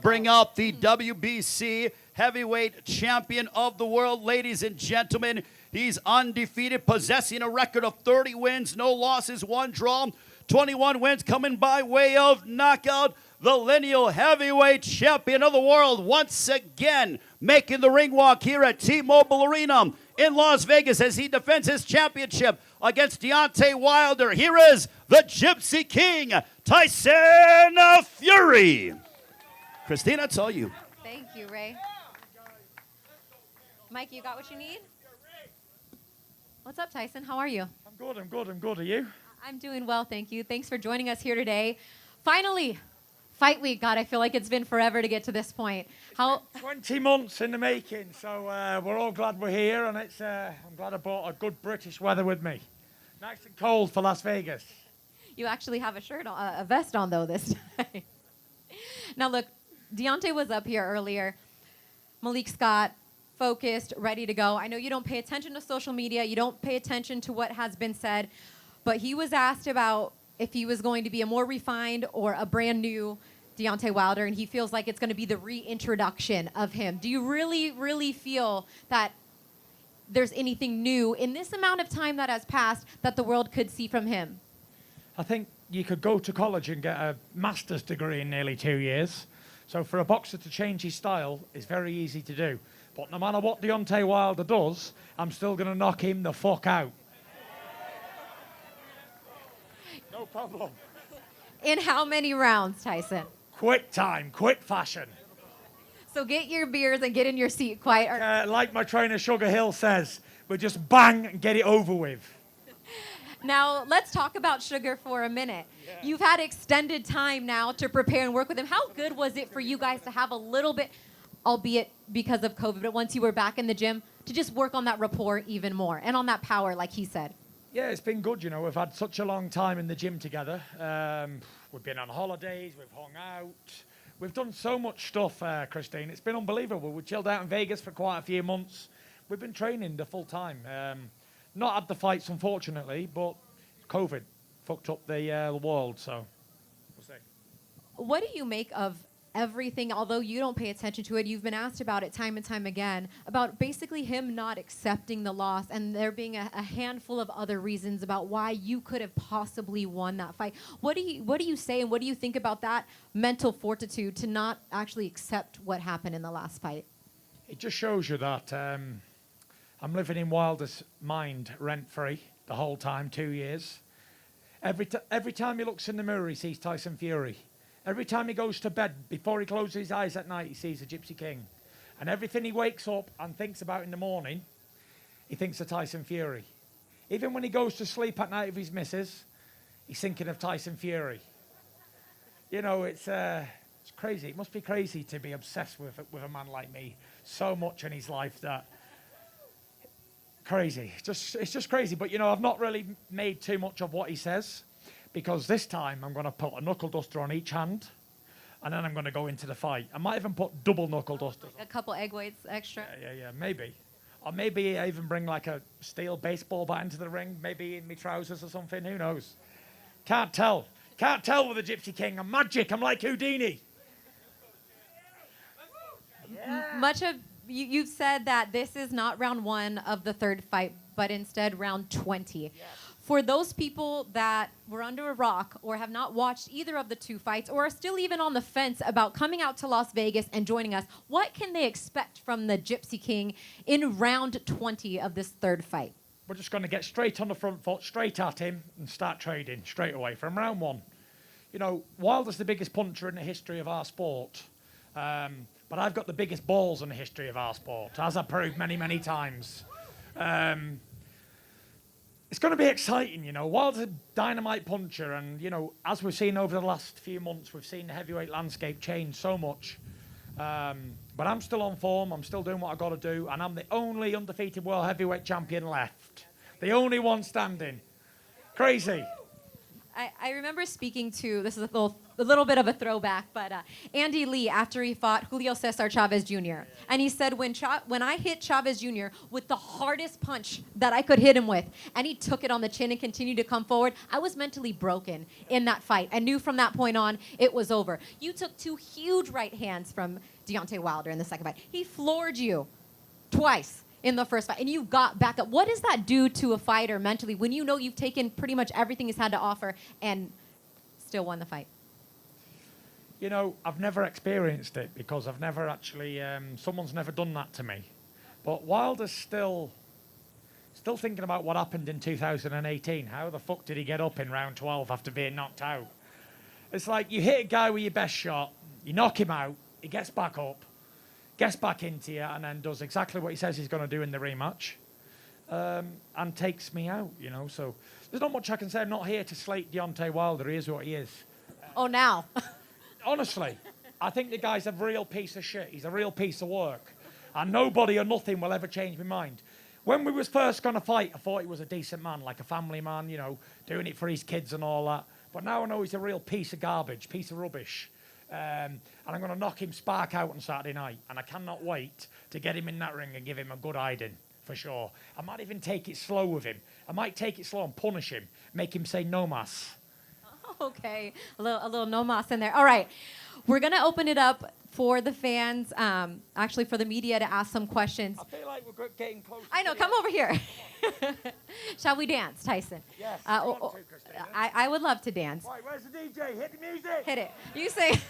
Bring up the WBC heavyweight champion of the world, ladies and gentlemen. He's undefeated, possessing a record of 30 wins, no losses, 1 draw, 21 wins coming by way of knockout. The lineal heavyweight champion of the world once again making the ring walk here at T-Mobile Arena in Las Vegas as he defends his championship against Deontay Wilder. Here is the Gypsy King, Tyson Fury. Christina, it's all you. Thank you, Ray. Mike, you got what you need? What's up, Tyson? How are you? I'm good. Are you? I'm doing well, thank you. Thanks for joining us here today. Finally, fight week. God, I feel like it's been forever to get to this point. How? 20 months in the making, so we're all glad we're here, and I'm glad I brought a good British weather with me. Nice and cold for Las Vegas. You actually have a shirt, a vest on, though, this time. Now, look, Deontay was up here earlier. Malik Scott, focused, ready to go. I know you don't pay attention to social media. You don't pay attention to what has been said. But he was asked about if he was going to be a more refined or a brand new Deontay Wilder, and he feels like it's going to be the reintroduction of him. Do you really, really feel that there's anything new in this amount of time that has passed that the world could see from him? I think you could go to college and get a master's degree in nearly 2 years. So for a boxer to change his style is very easy to do. But no matter what Deontay Wilder does, I'm still going to knock him the fuck out. No problem. In how many rounds, Tyson? Quick time, quick fashion. So get your beers and get in your seat quiet. Like my trainer Sugar Hill says, we just bang and get it over with. Now, let's talk about Sugar for a minute. Yeah. You've had extended time now to prepare and work with him. How good was it for you guys to have a little bit, albeit because of COVID, but once you were back in the gym, to just work on that rapport even more and on that power, like he said? Yeah, it's been good, you know. We've had such a long time in the gym together. We've been on holidays, we've hung out. We've done so much stuff, Christine. It's been unbelievable. We chilled out in Vegas for quite a few months. We've been training the full time. Not had the fights, unfortunately, but COVID fucked up the world, so we'll see. What do you make of everything, although you don't pay attention to it? You've been asked about it time and time again, about basically him not accepting the loss and there being a handful of other reasons about why you could have possibly won that fight. What do you say, and what do you think about that mental fortitude to not actually accept what happened in the last fight? It just shows you that I'm living in Wilder's mind rent-free the whole time, 2 years. Every time he looks in the mirror, he sees Tyson Fury. Every time he goes to bed, before he closes his eyes at night, he sees the Gypsy King. And everything he wakes up and thinks about in the morning, he thinks of Tyson Fury. Even when he goes to sleep at night with his missus, he's thinking of Tyson Fury. You know, it's crazy. It must be crazy to be obsessed with a man like me so much in his life that... Crazy. It's just crazy. But, you know, I've not really made too much of what he says, because this time I'm going to put a knuckle duster on each hand, and then I'm going to go into the fight. I might even put double knuckle dusters. A couple egg whites extra? Yeah, maybe. Or maybe I even bring like a steel baseball bat into the ring, maybe in my trousers or something. Who knows? Can't tell. Can't tell with the Gypsy King. I'm magic. I'm like Houdini. Yeah. You've said that this is not round 1 of the third fight, but instead round 20. Yes. For those people that were under a rock or have not watched either of the 2 fights or are still even on the fence about coming out to Las Vegas and joining us, what can they expect from the Gypsy King in round 20 of this third fight? We're just going to get straight on the front foot, straight at him, and start trading straight away from round 1. You know, Wilder's the biggest puncher in the history of our sport. But I've got the biggest balls in the history of our sport, as I've proved many, many times. It's going to be exciting, you know. Wilder's a dynamite puncher, and, you know, as we've seen over the last few months, we've seen the heavyweight landscape change so much. But I'm still on form, I'm still doing what I've got to do, and I'm the only undefeated world heavyweight champion left. The only one standing. Crazy. I remember speaking to, this is a little bit of a throwback, but Andy Lee after he fought Julio Cesar Chavez Jr. And he said, when I hit Chavez Jr. with the hardest punch that I could hit him with, and he took it on the chin and continued to come forward, I was mentally broken in that fight and knew from that point on it was over. You took 2 huge right hands from Deontay Wilder in the second fight. He floored you twice in the first fight, and you got back up. What does that do to a fighter mentally when you know you've taken pretty much everything he's had to offer and still won the fight? You know, I've never experienced it because I've never actually, someone's never done that to me. But Wilder's still thinking about what happened in 2018. How the fuck did he get up in round 12 after being knocked out? It's like you hit a guy with your best shot, you knock him out, he gets back up, gets back into you, and then does exactly what he says he's going to do in the rematch, and takes me out, you know. So there's not much I can say. I'm not here to slate Deontay Wilder. He is what he is. Oh, now. Honestly, I think the guy's a real piece of shit. He's a real piece of work. And nobody or nothing will ever change my mind. When we was first going to fight, I thought he was a decent man, like a family man, you know, doing it for his kids and all that. But now I know he's a real piece of garbage, piece of rubbish. And I'm going to knock him spark out on Saturday night. And I cannot wait to get him in that ring and give him a good hiding, for sure. I might even take it slow with him. I might take it slow and punish him, make him say no mas. Okay, a little no mas in there. All right, we're going to open it up for the fans, actually for the media to ask some questions. I feel like we're getting close. I know, come over here. Shall we dance, Tyson? Yes, I would love to dance. Right, where's the DJ? Hit the music. Hit it. You say.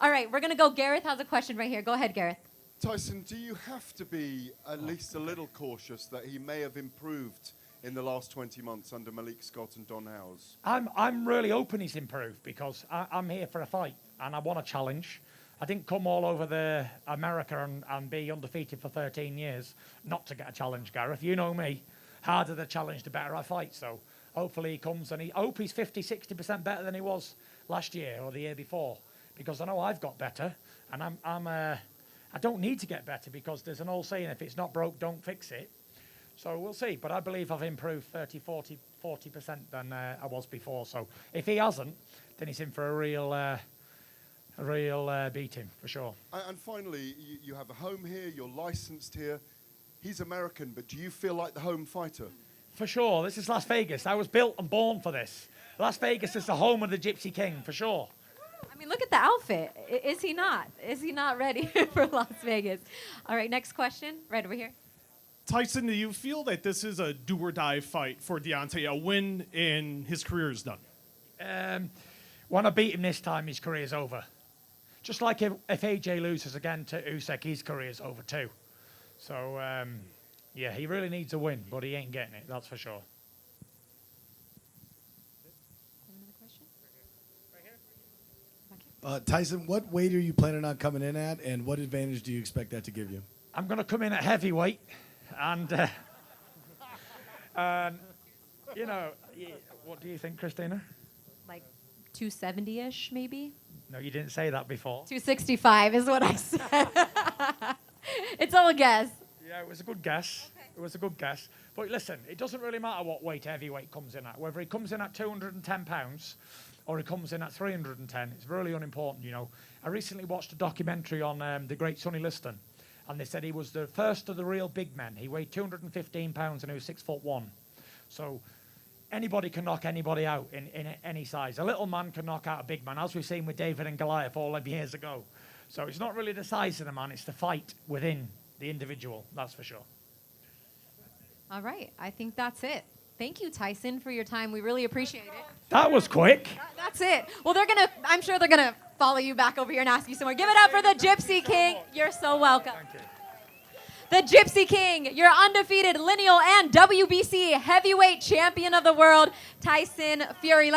All right, we're going to go. Gareth has a question right here. Go ahead, Gareth. Tyson, do you have to be at least a little cautious that he may have improved in the last 20 months under Malik Scott and Don Howes? I'm really hoping he's improved because I'm here for a fight and I want a challenge. I didn't come all over America and be undefeated for 13 years not to get a challenge, Gareth. You know me. Harder the challenge, the better I fight. So hopefully he comes, and I hope he's 50, 60% better than he was last year or the year before, because I know I've got better, and I don't need to get better because there's an old saying, if it's not broke, don't fix it. So we'll see. But I believe I've improved 30, 40% than I was before. So if he hasn't, then he's in for a real beating, for sure. And finally, you have a home here, you're licensed here. He's American, but do you feel like the home fighter? For sure. This is Las Vegas. I was built and born for this. Las Vegas is the home of the Gypsy King, for sure. I mean, look at the outfit. Is he not? Is he not ready for Las Vegas? All right, next question. Right over here. Tyson, do you feel that this is a do-or-die fight for Deontay? A win and his career is done? When I beat him this time, his career's over. Just like if AJ loses again to Usyk, his career's over too. So, yeah, he really needs a win, but he ain't getting it, that's for sure. Tyson, what weight are you planning on coming in at, and what advantage do you expect that to give you? I'm going to come in at heavyweight, and, you know, what do you think, Christina? Like 270-ish, maybe? No, you didn't say that before. 265 is what I said. It's all a guess. Yeah, it was a good guess. Okay. It was a good guess. But listen, it doesn't really matter what weight heavyweight comes in at. Whether he comes in at 210 pounds or he comes in at 310, it's really unimportant, you know. I recently watched a documentary on the great Sonny Liston, and they said he was the first of the real big men. He weighed 215 pounds and he was 6'1". So anybody can knock anybody out in any size. A little man can knock out a big man, as we've seen with David and Goliath all them years ago. So it's not really the size of the man, it's the fight within the individual, that's for sure. All right, I think that's it. Thank you, Tyson, for your time. We really appreciate it. That was quick. That's it. Well, I'm sure they're gonna follow you back over here and ask you some more. Give it up for the Gypsy King. You're so welcome. Thank you. The Gypsy King, your undefeated lineal and WBC heavyweight champion of the world, Tyson Fury.